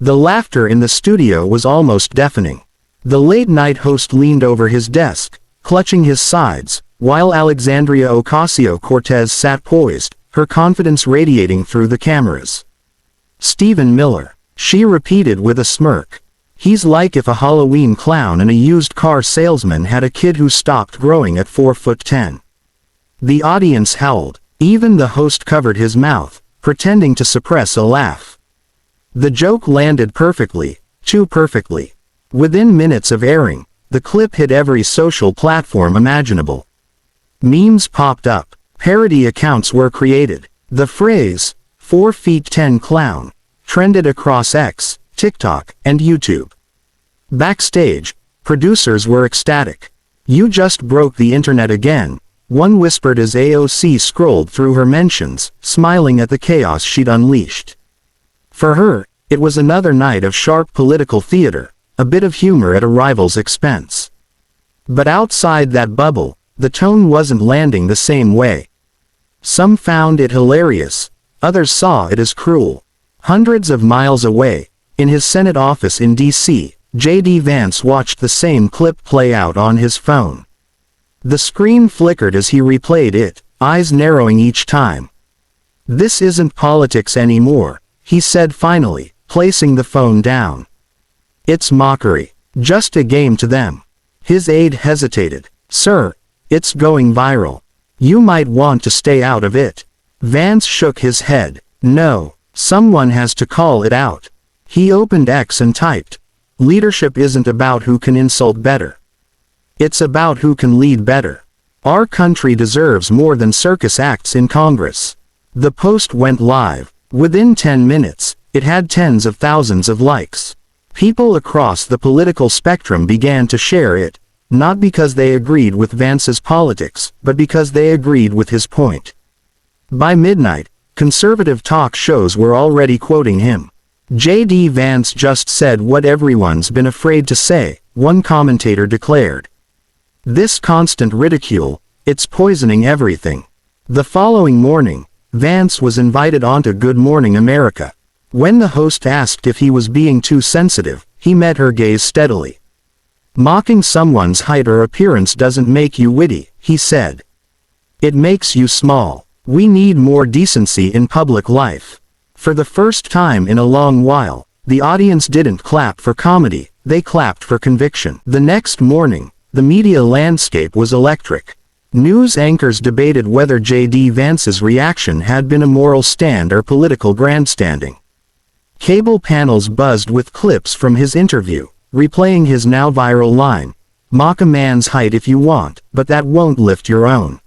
The laughter in the studio was almost deafening. The late-night host leaned over his desk, clutching his sides, while Alexandria Ocasio-Cortez sat poised, her confidence radiating through the cameras. "Stephen Miller," she repeated with a smirk. "He's like if a Halloween clown and a used car salesman had a kid who stopped growing at 4'10". The audience howled. Even the host covered his mouth, pretending to suppress a laugh. The joke landed perfectly, too perfectly. Within minutes of airing, the clip hit every social platform imaginable. Memes popped up. Parody accounts were created. The phrase, 4'10" clown, trended across X, TikTok, and YouTube. Backstage, producers were ecstatic. "You just broke the internet again," one whispered as AOC scrolled through her mentions, smiling at the chaos she'd unleashed. For her, it was another night of sharp political theater, a bit of humor at a rival's expense. But outside that bubble, the tone wasn't landing the same way. Some found it hilarious, others saw it as cruel. Hundreds of miles away, in his Senate office in D.C., J.D. Vance watched the same clip play out on his phone. The screen flickered as he replayed it, eyes narrowing each time. "This isn't politics anymore," he said finally, placing the phone down. "It's mockery. Just a game to them." His aide hesitated. "Sir, it's going viral. You might want to stay out of it." Vance shook his head. "No, someone has to call it out." He opened X and typed, "Leadership isn't about who can insult better. It's about who can lead better. Our country deserves more than circus acts in Congress." The post went live. Within 10 minutes, it had tens of thousands of likes. People across the political spectrum began to share it, not because they agreed with Vance's politics, but because they agreed with his point. By midnight, conservative talk shows were already quoting him. "J.D. Vance just said what everyone's been afraid to say," one commentator declared. "This constant ridicule, it's poisoning everything." The following morning, Vance was invited onto Good Morning America. When the host asked if he was being too sensitive, he met her gaze steadily. "Mocking someone's height or appearance doesn't make you witty," he said. "It makes you small. We need more decency in public life." For the first time in a long while, the audience didn't clap for comedy, they clapped for conviction. The next morning, the media landscape was electric. News anchors debated whether J.D. Vance's reaction had been a moral stand or political grandstanding. Cable panels buzzed with clips from his interview, replaying his now viral line, "Mock a man's height if you want, but that won't lift your own."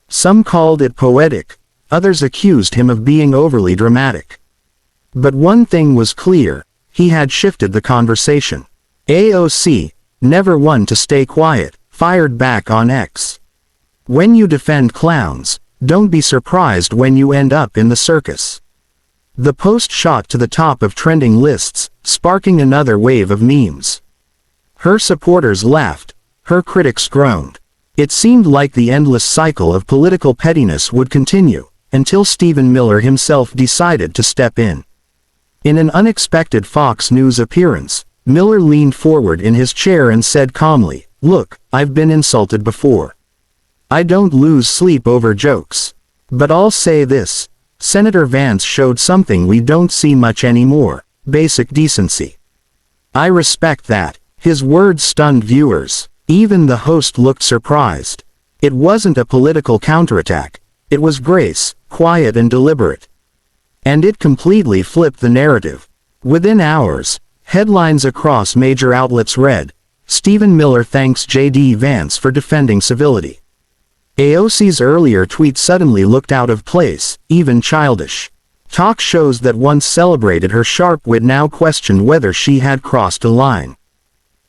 Some called it poetic, others accused him of being overly dramatic. But one thing was clear, he had shifted the conversation. AOC, never one to stay quiet, fired back on X. "When you defend clowns, don't be surprised when you end up in the circus." The post shot to the top of trending lists, sparking another wave of memes. Her supporters laughed, her critics groaned. It seemed like the endless cycle of political pettiness would continue, until Stephen Miller himself decided to step in. In an unexpected Fox News appearance, Miller leaned forward in his chair and said calmly, "Look, I've been insulted before. I don't lose sleep over jokes. But I'll say this, Senator Vance showed something we don't see much anymore, basic decency. I respect that." His words stunned viewers. Even the host looked surprised. It wasn't a political counterattack. It was grace, quiet and deliberate. And it completely flipped the narrative. Within hours, headlines across major outlets read, "Stephen Miller thanks J.D. Vance for defending civility." AOC's earlier tweet suddenly looked out of place, even childish. Talk shows that once celebrated her sharp wit now questioned whether she had crossed a line.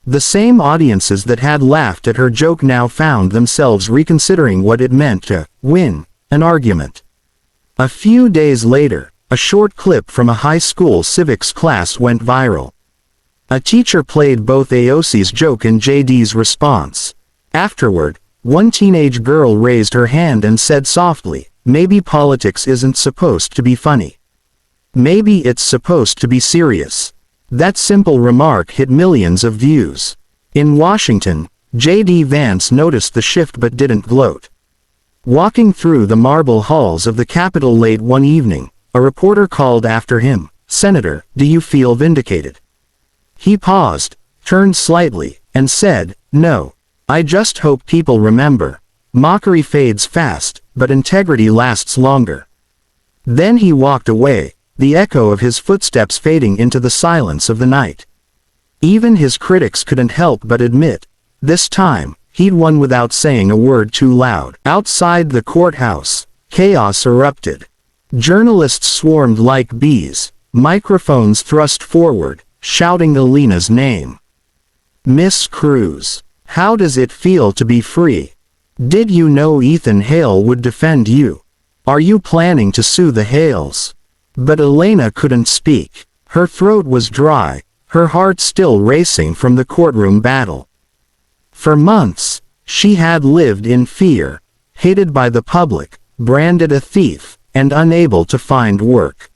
The same audiences that had laughed at her joke now found themselves reconsidering what it meant to win an argument. A few days later, a short clip from a high school civics class went viral. A teacher played both AOC's joke and JD's response. Afterward, one teenage girl raised her hand and said softly, "Maybe politics isn't supposed to be funny. Maybe it's supposed to be serious." That simple remark hit millions of views. In Washington, J.D. Vance noticed the shift but didn't gloat. Walking through the marble halls of the Capitol late one evening, a reporter called after him, "Senator, do you feel vindicated?" He paused, turned slightly, and said, "No. I just hope people remember. Mockery fades fast, but integrity lasts longer." Then he walked away, the echo of his footsteps fading into the silence of the night. Even his critics couldn't help but admit, this time, he'd won without saying a word too loud. Outside the courthouse, chaos erupted. Journalists swarmed like bees, microphones thrust forward, shouting Alina's name. "Miss Cruz, how does it feel to be free? Did you know Ethan Hale would defend you? Are you planning to sue the Hales?" But Alina couldn't speak. Her throat was dry, her heart still racing from the courtroom battle. For months, she had lived in fear, hated by the public, branded a thief, and unable to find work.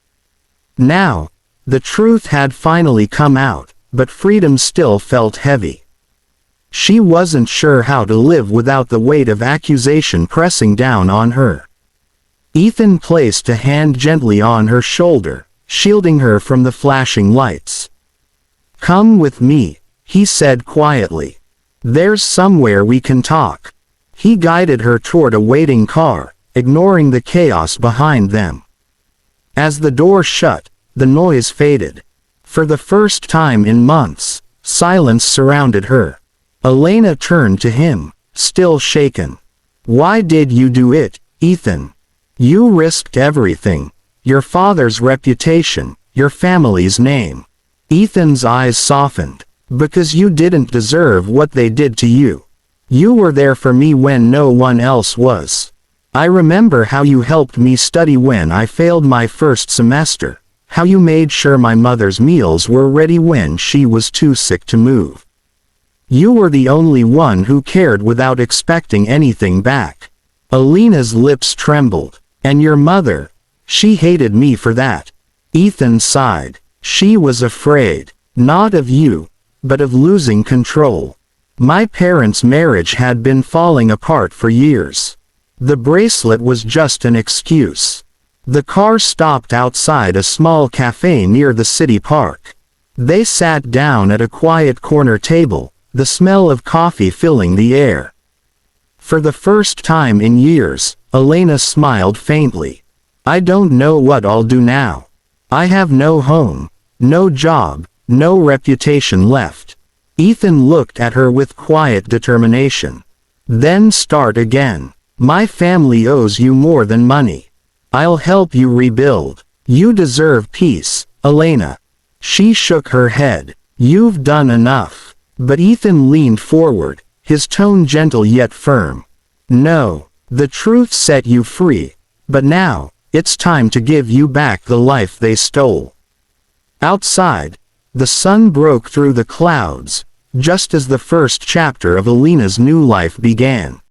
Now, the truth had finally come out, but freedom still felt heavy. She wasn't sure how to live without the weight of accusation pressing down on her. Ethan placed a hand gently on her shoulder, shielding her from the flashing lights. "Come with me," he said quietly. "There's somewhere we can talk." He guided her toward a waiting car, ignoring the chaos behind them. As the door shut, the noise faded. For the first time in months, silence surrounded her. Alina turned to him, still shaken. "Why did you do it, Ethan? You risked everything. Your father's reputation, your family's name." Ethan's eyes softened. "Because you didn't deserve what they did to you. You were there for me when no one else was. I remember how you helped me study when I failed my first semester, how you made sure my mother's meals were ready when she was too sick to move. You were the only one who cared without expecting anything back." Alina's lips trembled. "And your mother? She hated me for that." Ethan sighed. "She was afraid, not of you, but of losing control. My parents' marriage had been falling apart for years. The bracelet was just an excuse." The car stopped outside a small cafe near the city park. They sat down at a quiet corner table, the smell of coffee filling the air. For the first time in years, Alina smiled faintly. "I don't know what I'll do now. I have no home, no job, no reputation left." Ethan looked at her with quiet determination. "Then start again. My family owes you more than money. I'll help you rebuild. You deserve peace, Alina." She shook her head. "You've done enough." But Ethan leaned forward, his tone gentle yet firm. "No, the truth set you free, but now, it's time to give you back the life they stole." Outside, the sun broke through the clouds, just as the first chapter of Alina's new life began.